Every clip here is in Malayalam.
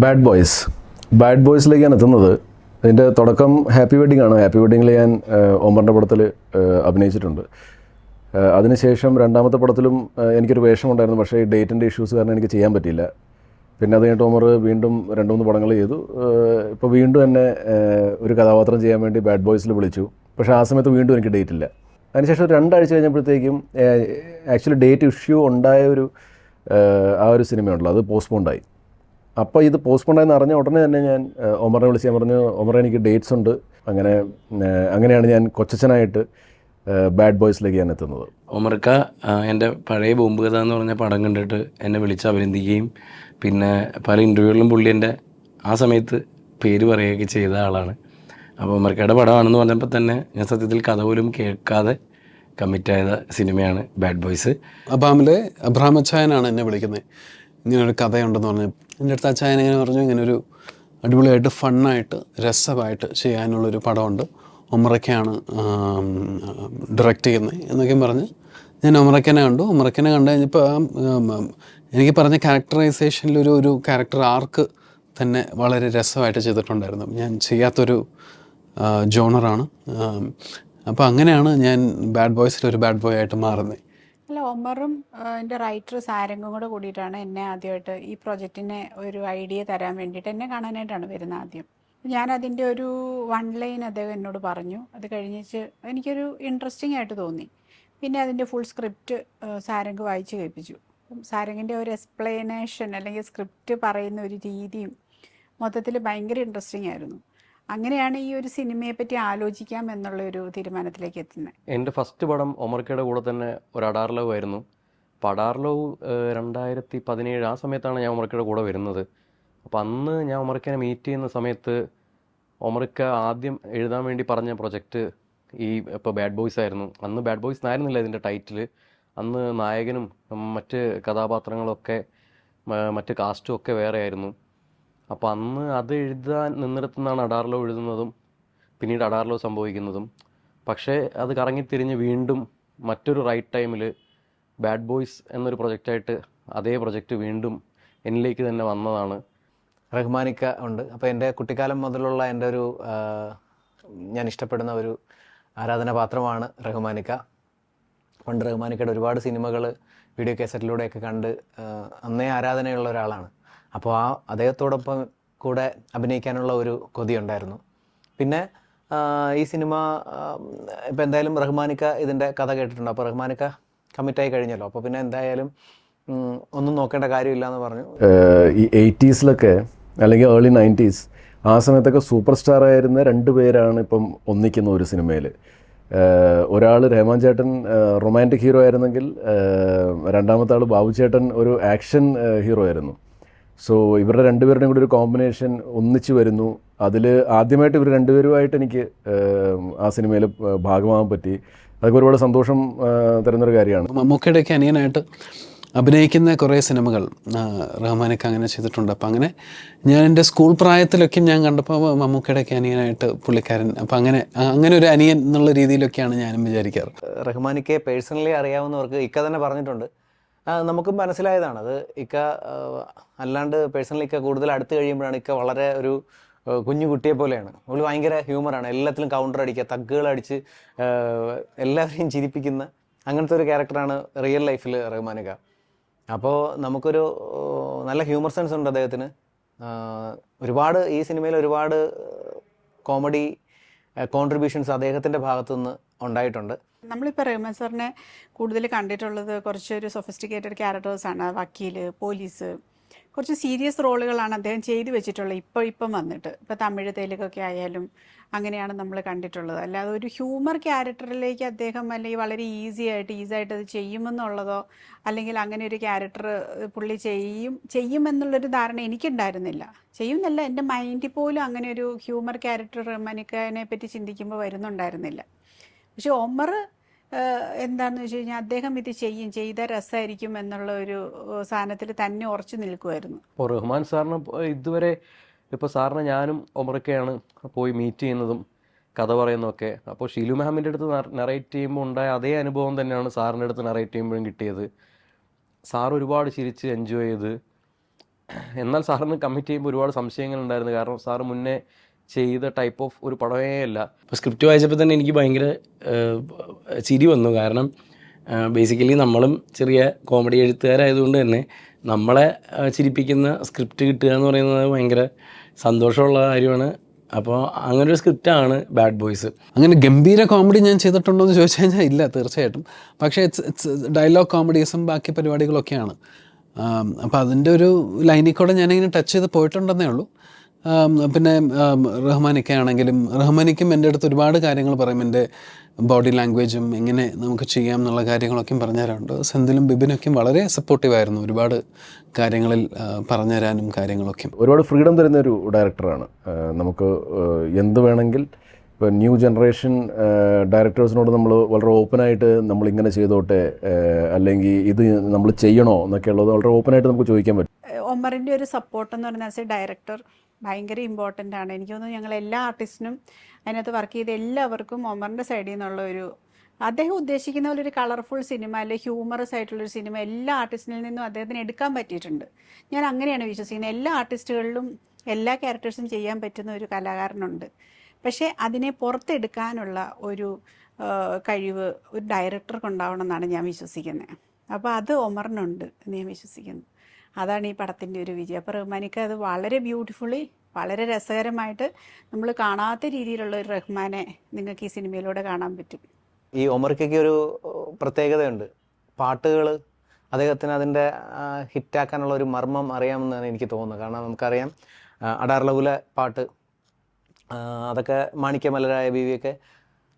ബാഡ് ബോയ്സിലേക്കാണ് എത്തുന്നത്. ഇതിൻ്റെ തുടക്കം ഹാപ്പി വെഡ്ഡിംഗ് ആണ്. ഹാപ്പി വെഡ്ഡിങ്ങിൽ ഞാൻ ഒമറിൻ്റെ പടത്തിൽ അഭിനയിച്ചിട്ടുണ്ട്. അതിനുശേഷം രണ്ടാമത്തെ പടത്തിലും എനിക്കൊരു വേഷമുണ്ടായിരുന്നു. പക്ഷേ ഈ ഡേറ്റിൻ്റെ ഇഷ്യൂസ് കാരണം എനിക്ക് ചെയ്യാൻ പറ്റിയില്ല. പിന്നെ അത് കഴിഞ്ഞിട്ട് ഒമർ വീണ്ടും 2-3 പടങ്ങൾ ചെയ്തു. ഇപ്പോൾ വീണ്ടും എന്നെ ഒരു കഥാപാത്രം ചെയ്യാൻ വേണ്ടി ബാഡ് ബോയ്സിൽ വിളിച്ചു. പക്ഷേ ആ സമയത്ത് വീണ്ടും എനിക്ക് ഡേറ്റ് ഇല്ല. അതിനുശേഷം 2 ആഴ്ച കഴിഞ്ഞപ്പോഴത്തേക്കും ആക്ച്വലി ഡേറ്റ് ഇഷ്യൂ ഉണ്ടായ ആ ഒരു സിനിമയുണ്ടല്ലോ, അത് പോസ്റ്റ്പോണ്ടായി. അപ്പോൾ ഇത് പോസ്റ്റ്പോണ്ടായെന്ന് അറിഞ്ഞ ഉടനെ തന്നെ ഞാൻ ഒമറിനെ വിളിച്ച് ഞാൻ പറഞ്ഞു, ഒമർ എനിക്ക് ഡേറ്റ്സ് ഉണ്ട്. അങ്ങനെയാണ് ഞാൻ കൊച്ചച്ഛനായിട്ട് ബാഡ് ബോയ്സിലേക്ക് ഞാൻ എത്തുന്നത്. ഒമർക്ക എൻ്റെ പഴയ ബോംബ് കഥ എന്ന് പറഞ്ഞ പടം കണ്ടിട്ട് എന്നെ വിളിച്ച് അഭിനന്ദിക്കുകയും പിന്നെ പല ഇൻ്റർവ്യൂകളിലും പുള്ളി എൻ്റെ ആ സമയത്ത് പേര് പറയുകയൊക്കെ ചെയ്ത ആളാണ്. അപ്പോൾ ഒമർക്കയുടെ പടമാണെന്ന് പറഞ്ഞപ്പോൾ തന്നെ ഞാൻ സത്യത്തിൽ കഥ പോലും കേൾക്കാതെ കമ്മിറ്റായ സിനിമയാണ് ബാഡ് ബോയ്സ്. അബാമിലെ അബ്രഹാം അച്ചായനാണ് എന്നെ വിളിക്കുന്നത്. ഇങ്ങനൊരു കഥയുണ്ടെന്ന് പറഞ്ഞു. എൻ്റെ അടുത്ത് അച്ചായൻ ഇങ്ങനെ പറഞ്ഞു, ഇങ്ങനൊരു അടിപൊളിയായിട്ട് ഫണ്ണായിട്ട് രസമായിട്ട് ചെയ്യാനുള്ളൊരു പടമുണ്ട്, ഒമറയ്ക്കാണ് ഡയറക്റ്റ് ചെയ്യുന്നത് എന്നൊക്കെ പറഞ്ഞ് ഞാൻ ഒമറയ്ക്കനെ കണ്ടു. ഒമറയ്ക്കനെ കണ്ടു കഴിഞ്ഞപ്പോൾ എനിക്ക് പറഞ്ഞ ക്യാരക്ടറൈസേഷനിലൊരു ക്യാരക്ടർ ആർക്ക് തന്നെ വളരെ രസമായിട്ട് ചെയ്തിട്ടുണ്ടായിരുന്നു. ഞാൻ ചെയ്യാത്തൊരു ജോണറാണ്. അപ്പോൾ അങ്ങനെയാണ് ഞാൻ ബാഡ് ബോയ്സിലൊരു ബാഡ് ബോയ് ആയിട്ട് മാറുന്നത്. അല്ല, ഒമറും എൻ്റെ റൈറ്റർ സാരംഗും കൂടെ കൂടിയിട്ടാണ് എന്നെ ആദ്യമായിട്ട് ഈ പ്രൊജക്റ്റിനെ ഒരു ഐഡിയ തരാൻ വേണ്ടിയിട്ട് എന്നെ കാണാനായിട്ടാണ് വരുന്നത് ആദ്യം. ഞാനതിൻ്റെ ഒരു 1 ലൈൻ അദ്ദേഹം എന്നോട് പറഞ്ഞു. അത് കഴിഞ്ഞിട്ട് എനിക്കൊരു ഇൻട്രസ്റ്റിംഗ് ആയിട്ട് തോന്നി. പിന്നെ അതിൻ്റെ ഫുൾ സ്ക്രിപ്റ്റ് സാരംഗ് വായിച്ച് കേൾപ്പിച്ചു. സാരംഗിൻ്റെ ഒരു എക്സ്പ്ലനേഷൻ അല്ലെങ്കിൽ സ്ക്രിപ്റ്റ് പറയുന്ന ഒരു രീതിയും മൊത്തത്തിൽ ഭയങ്കര ഇൻട്രസ്റ്റിംഗ് ആയിരുന്നു. അങ്ങനെയാണ് ഈ ഒരു സിനിമയെപ്പറ്റി ആലോചിക്കാം എന്നുള്ളൊരു തീരുമാനത്തിലേക്ക് എത്തുന്നത്. എൻ്റെ ഫസ്റ്റ് പടം ഒമർക്കയുടെ കൂടെ തന്നെ ഒരു അഡാർ ലവ് ആയിരുന്നു. അപ്പോൾ അഡാർ ലവ് 2017 ആ സമയത്താണ് ഞാൻ ഒമർക്കയുടെ കൂടെ വരുന്നത്. അപ്പോൾ അന്ന് ഞാൻ ഒമർക്കനെ മീറ്റ് ചെയ്യുന്ന സമയത്ത് ഒമർക്ക ആദ്യം എഴുതാൻ വേണ്ടി പറഞ്ഞ പ്രൊജക്റ്റ് ഇപ്പോൾ ബാഡ് ബോയ്സ് ആയിരുന്നു. അന്ന് ബാഡ് ബോയ്സ് എന്നായിരുന്നില്ല ഇതിൻ്റെ ടൈറ്റിൽ. അന്ന് നായകനും മറ്റ് കഥാപാത്രങ്ങളൊക്കെ മറ്റ് കാസ്റ്റും ഒക്കെ വേറെ ആയിരുന്നു. അപ്പോൾ അന്ന് അത് എഴുതാൻ നിന്നിടത്തുനിന്നാണ് അഡാർ ലവ് എഴുതുന്നതും പിന്നീട് അഡാർ ലവ് സംഭവിക്കുന്നതും. പക്ഷേ അത് കറങ്ങിത്തിരിഞ്ഞ് വീണ്ടും മറ്റൊരു റൈറ്റ് ടൈമിൽ ബാഡ് ബോയ്സ് എന്നൊരു പ്രൊജക്റ്റായിട്ട് അതേ പ്രൊജക്റ്റ് വീണ്ടും എന്നിലേക്ക് തന്നെ വന്നതാണ്. റഹ്മാനിക്ക ഉണ്ട്. അപ്പോൾ എൻ്റെ കുട്ടിക്കാലം മുതലുള്ള എൻ്റെ ഞാൻ ഇഷ്ടപ്പെടുന്ന ഒരു ആരാധനാപാത്രമാണ് റഹ്മാനിക്ക. പണ്ട് റഹ്മാനിക്കയുടെ ഒരുപാട് സിനിമകൾ വീഡിയോ കാസറ്റിലൂടെയൊക്കെ കണ്ട് അന്നേ ആരാധനയുള്ള ഒരാളാണ്. അപ്പോൾ അദ്ദേഹത്തോടൊപ്പം കൂടെ അഭിനയിക്കാനുള്ള ഒരു കൊതിയുണ്ടായിരുന്നു. പിന്നെ ഈ സിനിമ ഇപ്പം എന്തായാലും റഹ്മാനിക്ക ഇതിൻ്റെ കഥ കേട്ടിട്ടുണ്ട്. അപ്പോൾ റഹ്മാനിക്ക കമ്മിറ്റായി കഴിഞ്ഞല്ലോ. അപ്പോൾ പിന്നെ എന്തായാലും ഒന്നും നോക്കേണ്ട കാര്യമില്ല എന്ന് പറഞ്ഞു. ഈ 80s അല്ലെങ്കിൽ ഏർലി 90s ആ സമയത്തൊക്കെ സൂപ്പർ സ്റ്റാർ ആയിരുന്ന 2 പേരാണ് ഇപ്പം ഒന്നിക്കുന്ന ഒരു സിനിമയിൽ. ഒരാൾ രഹ്മാൻ ചേട്ടൻ റൊമാൻറ്റിക് ഹീറോ ആയിരുന്നെങ്കിൽ രണ്ടാമത്തെ ആൾ ബാബു ചേട്ടൻ ഒരു ആക്ഷൻ ഹീറോ ആയിരുന്നു. സോ ഇവരുടെ 2 പേരുടെയും കൂടി ഒരു കോമ്പിനേഷൻ ഒന്നിച്ച് വരുന്നു. അതിൽ ആദ്യമായിട്ട് ഇവർ 2 പേരുമായിട്ട് എനിക്ക് ആ സിനിമയിൽ ഭാഗമാകാൻ പറ്റി. അതൊക്കെ ഒരുപാട് സന്തോഷം തരുന്നൊരു കാര്യമാണ്. മമ്മൂക്കയുടെയൊക്കെ അനിയനായിട്ട് അഭിനയിക്കുന്ന കുറേ സിനിമകൾ റഹ്മാനൊക്കെ അങ്ങനെ ചെയ്തിട്ടുണ്ട്. അപ്പം അങ്ങനെ ഞാൻ എൻ്റെ സ്കൂൾ പ്രായത്തിലൊക്കെ ഞാൻ കണ്ടപ്പോൾ മമ്മൂക്കയുടെയൊക്കെ അനിയനായിട്ട് പുള്ളിക്കാരൻ, അപ്പം അങ്ങനെ ഒരു അനിയൻ എന്നുള്ള രീതിയിലൊക്കെയാണ് ഞാനും വിചാരിക്കാറ്. റഹ്മാനിക്കയെ പേഴ്സണലി അറിയാവുന്നവർക്ക് ഇക്ക തന്നെ പറഞ്ഞിട്ടുണ്ട്, നമുക്കും മനസ്സിലായതാണ്. അത് ഇക്ക അല്ലാണ്ട് പേഴ്സണലി ഇക്ക കൂടുതൽ അടുത്ത് കഴിയുമ്പോഴാണ് ഇക്ക വളരെ ഒരു കുഞ്ഞു കുട്ടിയെ പോലെയാണ്. അവൾ ഭയങ്കര ഹ്യൂമറാണ്. എല്ലാത്തിലും കൗണ്ടർ അടിക്കുക, തഗ്ഗുകൾ അടിച്ച് എല്ലാവരെയും ചിരിപ്പിക്കുന്ന അങ്ങനത്തെ ഒരു ക്യാരക്ടറാണ് റിയൽ ലൈഫിൽ റഹ്മാനിക്ക. അപ്പോൾ നമുക്കൊരു നല്ല ഹ്യൂമർ സെൻസ് ഉണ്ട് അദ്ദേഹത്തിന്. ഒരുപാട് ഈ സിനിമയിൽ ഒരുപാട് കോമഡി കോൺട്രിബ്യൂഷൻസ് അദ്ദേഹത്തിൻ്റെ ഭാഗത്തുനിന്ന് ഉണ്ടായിട്ടുണ്ട്. നമ്മളിപ്പോൾ റഹ്മാൻ സാറിനെ കൂടുതൽ കണ്ടിട്ടുള്ളത് കുറച്ചൊരു സൊഫിസ്റ്റിക്കേറ്റഡ് ക്യാരക്ടേഴ്സാണ്. വക്കീൽ, പോലീസ്, കുറച്ച് സീരിയസ് റോളുകളാണ് അദ്ദേഹം ചെയ്തു വെച്ചിട്ടുള്ളത്. ഇപ്പം വന്നിട്ട് ഇപ്പോൾ തമിഴ്, തെലുങ്കൊക്കെ ആയാലും അങ്ങനെയാണ് നമ്മൾ കണ്ടിട്ടുള്ളത്. അല്ലാതെ ഒരു ഹ്യൂമർ ക്യാരക്ടറിലേക്ക് അദ്ദേഹം അല്ലെങ്കിൽ വളരെ ഈസിയായിട്ട് അത് ചെയ്യുമെന്നുള്ളതോ അല്ലെങ്കിൽ അങ്ങനെ ഒരു ക്യാരക്ടർ പുള്ളി ചെയ്യുമെന്നുള്ളൊരു ധാരണ എനിക്കുണ്ടായിരുന്നില്ല. ചെയ്യുമെന്നല്ല, എൻ്റെ മൈൻഡിൽ പോലും അങ്ങനെ ഒരു ഹ്യൂമർ ക്യാരക്ടർ റഹ്മാനിക്കനെ പറ്റി ചിന്തിക്കുമ്പോൾ വരുന്നുണ്ടായിരുന്നില്ല. പക്ഷെ ഒമർ എന്താണെന്ന് വെച്ച് കഴിഞ്ഞാൽ അദ്ദേഹം ഇത് ചെയ്ത രസമായിരിക്കും എന്നുള്ള ഒരു സാധനത്തിൽ തന്നെ ഉറച്ചു നിൽക്കുമായിരുന്നു. അപ്പോൾ റഹ്മാൻ സാറിന് ഇതുവരെ ഇപ്പോൾ സാറിനെ ഞാനും ഒമറൊക്കെയാണ് പോയി മീറ്റ് ചെയ്യുന്നതും കഥ പറയുന്നതൊക്കെ. അപ്പോൾ ഷീലു മെഹമ്മിൻ്റെ അടുത്ത് നറേറ്റ് ചെയ്യുമ്പോൾ ഉണ്ടായ അതേ അനുഭവം തന്നെയാണ് സാറിൻ്റെ അടുത്ത് നറേറ്റ് ചെയ്യുമ്പോഴും കിട്ടിയത്. സാർ ഒരുപാട് ചിരിച്ച് എൻജോയ് ചെയ്ത് എന്നാൽ സാറിന് കമ്മിറ്റ് ചെയ്യുമ്പോൾ ഒരുപാട് സംശയങ്ങളുണ്ടായിരുന്നു. കാരണം സാറ് മുന്നേ ചെയ്ത ടൈപ്പ് ഓഫ് ഒരു പടമേ അല്ല. അപ്പോൾ സ്ക്രിപ്റ്റ് വായിച്ചപ്പോൾ തന്നെ എനിക്ക് ഭയങ്കര ചിരി വന്നു. കാരണം ബേസിക്കലി നമ്മളും ചെറിയ കോമഡി എഴുത്തുകാരായതുകൊണ്ട് തന്നെ നമ്മളെ ചിരിപ്പിക്കുന്ന സ്ക്രിപ്റ്റ് കിട്ടുക എന്ന് പറയുന്നത് ഭയങ്കര സന്തോഷമുള്ള കാര്യമാണ്. അപ്പോൾ അങ്ങനൊരു സ്ക്രിപ്റ്റാണ് ബാഡ് ബോയ്സ്. അങ്ങനെ ഗംഭീര കോമഡി ഞാൻ ചെയ്തിട്ടുണ്ടോ എന്ന് ചോദിച്ചു കഴിഞ്ഞാൽ ഇല്ല, തീർച്ചയായിട്ടും. പക്ഷേ ഇറ്റ്സ് ഡയലോഗ് കോമഡീസും ബാക്കി പരിപാടികളൊക്കെയാണ്. അപ്പോൾ അതിൻ്റെ ഒരു ലൈനിൽ കൂടെ ഞാനിങ്ങനെ ടച്ച് ചെയ്ത് പോയിട്ടുണ്ടെന്നേ ഉള്ളൂ. പിന്നെ റഹ്മാനിക്കാണെങ്കിലും റഹ്മാനിക്കും എൻ്റെ അടുത്ത് ഒരുപാട് കാര്യങ്ങൾ പറയും. എൻ്റെ ബോഡി ലാംഗ്വേജും എങ്ങനെ നമുക്ക് ചെയ്യാം എന്നുള്ള കാര്യങ്ങളൊക്കെയും പറഞ്ഞു തരാറുണ്ട്. സെന്തിലും ബിബിനൊക്കെയും വളരെ സപ്പോർട്ടീവായിരുന്നു ഒരുപാട് കാര്യങ്ങളിൽ പറഞ്ഞു തരാനും കാര്യങ്ങളൊക്കെയും. ഒരുപാട് ഫ്രീഡം തരുന്ന ഒരു ഡയറക്ടറാണ്. നമുക്ക് എന്ത് വേണമെങ്കിൽ ഇപ്പോൾ ന്യൂ ജനറേഷൻ ഡയറക്ടേഴ്സിനോട് നമ്മൾ വളരെ ഓപ്പണായിട്ട് നമ്മളിങ്ങനെ ചെയ്തോട്ടെ, അല്ലെങ്കിൽ ഇത് നമ്മൾ ചെയ്യണോ എന്നൊക്കെ ഉള്ളത് വളരെ ഓപ്പണായിട്ട് നമുക്ക് ചോദിക്കാൻ പറ്റും. ഒമറിൻ്റെ ഒരു സപ്പോർട്ട് എന്ന് പറഞ്ഞാൽ ഡയറക്ടർ ഭയങ്കര ഇമ്പോർട്ടൻ്റ് ആണ്. എനിക്ക് തോന്നുന്നു ഞങ്ങൾ എല്ലാ ആർട്ടിസ്റ്റിനും അതിനകത്ത് വർക്ക് ചെയ്ത എല്ലാവർക്കും ഒമറിൻ്റെ സൈഡിൽ നിന്നുള്ള ഒരു, അദ്ദേഹം ഉദ്ദേശിക്കുന്ന പോലെ ഒരു കളർഫുൾ സിനിമ അല്ലെങ്കിൽ ഹ്യൂമറസ് ആയിട്ടുള്ളൊരു സിനിമ എല്ലാ ആർട്ടിസ്റ്റിൽ നിന്നും അദ്ദേഹത്തിന് എടുക്കാൻ പറ്റിയിട്ടുണ്ട്. ഞാൻ അങ്ങനെയാണ് വിശ്വസിക്കുന്നത്. എല്ലാ ആർട്ടിസ്റ്റുകളിലും എല്ലാ ക്യാരക്ടേഴ്സും ചെയ്യാൻ പറ്റുന്ന ഒരു കലാകാരനുണ്ട്. പക്ഷേ അതിനെ പുറത്തെടുക്കാനുള്ള ഒരു കഴിവ് ഒരു ഡയറക്ടർക്ക് ഉണ്ടാവണം എന്നാണ് ഞാൻ വിശ്വസിക്കുന്നത്. അപ്പോൾ അത് ഒമറിനുണ്ട് എന്ന് ഞാൻ വിശ്വസിക്കുന്നു. അതാണ് ഈ പടത്തിൻ്റെ ഒരു വിജയം. അപ്പോൾ റഹ്മാനിക്ക് അത് വളരെ ബ്യൂട്ടിഫുള്ളി, വളരെ രസകരമായിട്ട് നമ്മൾ കാണാത്ത രീതിയിലുള്ള ഒരു റഹ്മാനെ നിങ്ങൾക്ക് ഈ സിനിമയിലൂടെ കാണാൻ പറ്റും. ഈ ഒമർക്കയ്ക്ക് ഒരു പ്രത്യേകതയുണ്ട്. പാട്ടുകൾ അദ്ദേഹത്തിന് അതിൻ്റെ ഹിറ്റാക്കാനുള്ള ഒരു മർമ്മം അറിയാമെന്നാണ് എനിക്ക് തോന്നുന്നത്. കാരണം നമുക്കറിയാം അടാർലവുലെ പാട്ട്, അതൊക്കെ മാണിക്യമലരായ ബീവിയൊക്കെ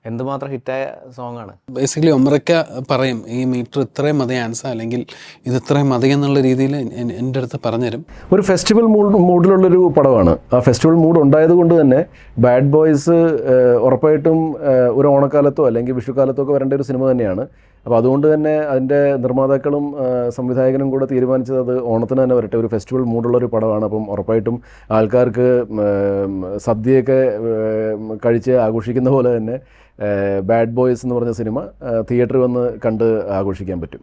എന്തുമാത്രം ഹിറ്റായ സോങ്ങാണ്. ബേസിക്കലി ഒമറക്ക പറയും ഈ മീറ്റർ ഇത്രയും മതി ആൻസർ, അല്ലെങ്കിൽ ഇത് ഇത്രയും മതി എന്നുള്ള രീതിയിൽ എൻ്റെ അടുത്ത് പറഞ്ഞുതരും. ഒരു ഫെസ്റ്റിവൽ മൂഡിലുള്ളൊരു പടമാണ്. ആ ഫെസ്റ്റിവൽ മൂഡ് ഉണ്ടായതുകൊണ്ട് തന്നെ ബാഡ് ബോയ്സ് ഉറപ്പായിട്ടും ഒരു ഓണക്കാലത്തോ അല്ലെങ്കിൽ വിഷുക്കാലത്തോ ഒക്കെ വരേണ്ട ഒരു സിനിമ തന്നെയാണ്. അപ്പോൾ അതുകൊണ്ട് തന്നെ അതിൻ്റെ നിർമ്മാതാക്കളും സംവിധായകനും കൂടെ തീരുമാനിച്ചത് അത് ഓണത്തിന് തന്നെ വരട്ടെ, ഒരു ഫെസ്റ്റിവൽ മൂഡുള്ളൊരു പടമാണ്. അപ്പം ഉറപ്പായിട്ടും ആൾക്കാർക്ക് സദ്യയൊക്കെ കഴിച്ച് ആഘോഷിക്കുന്ന പോലെ തന്നെ ബാഡ് ബോയ്സ് എന്ന് പറഞ്ഞ സിനിമ തിയേറ്ററിൽ വന്ന് കണ്ട് ആഘോഷിക്കാൻ പറ്റും.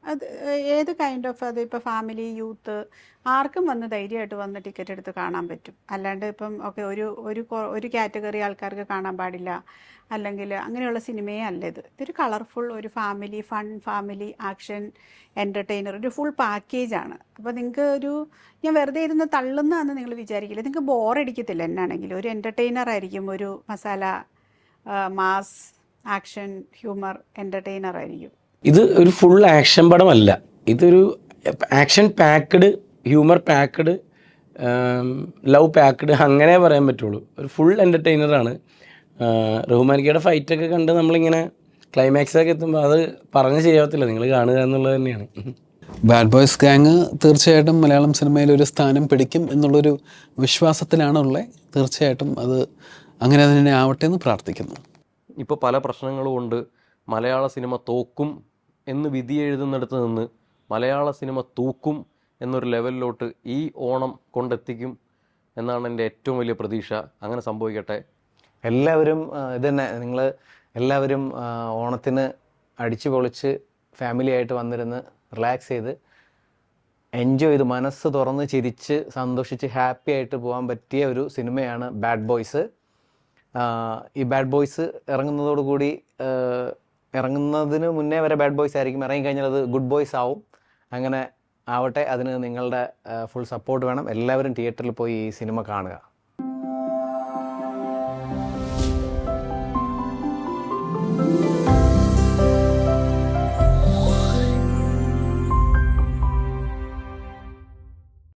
അത് ഏത് കൈൻഡ് ഓഫ്, അത് ഇപ്പോൾ ഫാമിലി, യൂത്ത്, ആർക്കും വന്ന് ധൈര്യമായിട്ട് വന്ന് ടിക്കറ്റ് എടുത്ത് കാണാൻ പറ്റും. അല്ലാണ്ട് ഇപ്പം ഒക്കെ ഒരു കാറ്റഗറി ആൾക്കാർക്ക് കാണാൻ പാടില്ല അല്ലെങ്കിൽ അങ്ങനെയുള്ള സിനിമയേ അല്ല ഇത്. ഇതൊരു കളർഫുൾ, ഒരു family fun, family action, entertainer, ഒരു ഫുൾ പാക്കേജാണ്. അപ്പോൾ നിങ്ങൾക്ക് ഞാൻ വെറുതെ ഇരുന്ന് തള്ളുന്നതെന്ന് നിങ്ങൾ വിചാരിക്കില്ല. നിങ്ങൾക്ക് ബോറടിക്കത്തില്ല. എന്നാണെങ്കിലും ഒരു എൻ്റർടൈനർ ആയിരിക്കും, ഒരു masala mass action humour entertainer ആയിരിക്കും. ഇത് ഒരു ഫുൾ ആക്ഷൻ പടമല്ല, ഇതൊരു action packed, humour packed, love packed, അങ്ങനെ പറയാൻ പറ്റുള്ളൂ. ഒരു ഫുൾ എൻ്റർടൈനറാണ്. റഹ്മാനിക്കയുടെ ഫൈറ്റൊക്കെ കണ്ട് നമ്മളിങ്ങനെ ക്ലൈമാക്സൊക്കെ എത്തുമ്പോൾ അത് പറഞ്ഞ് ശരിയാവത്തില്ല, നിങ്ങൾ കാണുക എന്നുള്ളത് തന്നെയാണ്. ബാഡ് ബോയ്സ് ഗാങ് തീർച്ചയായിട്ടും മലയാളം സിനിമയിൽ ഒരു സ്ഥാനം പിടിക്കും എന്നുള്ളൊരു വിശ്വാസത്തിലാണുള്ളത്. തീർച്ചയായിട്ടും അത് അങ്ങനെ തന്നെ ആവട്ടെ എന്ന് പ്രാർത്ഥിക്കുന്നു. ഇപ്പോൾ പല പ്രശ്നങ്ങളും കൊണ്ട് മലയാള സിനിമ തോക്കും എന്ന് വിധി എഴുതുന്നിടത്ത് നിന്ന് മലയാള സിനിമ തൂക്കും എന്നൊരു ലെവലിലോട്ട് ഈ ഓണം കൊണ്ടെത്തിക്കും എന്നാണ് എൻ്റെ ഏറ്റവും വലിയ പ്രതീക്ഷ. അങ്ങനെ സംഭവിക്കട്ടെ. എല്ലാവരും ഇത് തന്നെ, നിങ്ങൾ എല്ലാവരും ഓണത്തിന് അടിച്ചു പൊളിച്ച് ഫാമിലി ആയിട്ട് വന്നിരുന്ന് റിലാക്സ് ചെയ്ത് എൻജോയ് ചെയ്ത് മനസ്സ് തുറന്ന് ചിരിച്ച് സന്തോഷിച്ച് ഹാപ്പി ആയിട്ട് പോകാൻ പറ്റിയ ഒരു സിനിമയാണ് ബാഡ് ബോയ്സ്. ഈ ബാഡ് ബോയ്സ് ഇറങ്ങുന്നതോടുകൂടി, ഇറങ്ങുന്നതിന് മുന്നേ വരെ ബാഡ് ബോയ്സ് ആയിരിക്കും, ഇറങ്ങിക്കഴിഞ്ഞാൽ അത് ഗുഡ് ബോയ്സ് ആവും. അങ്ങനെ ആവട്ടെ. അതിന് നിങ്ങളുടെ ഫുൾ സപ്പോർട്ട് വേണം. എല്ലാവരും തിയേറ്ററിൽ പോയി ഈ സിനിമ കാണുക.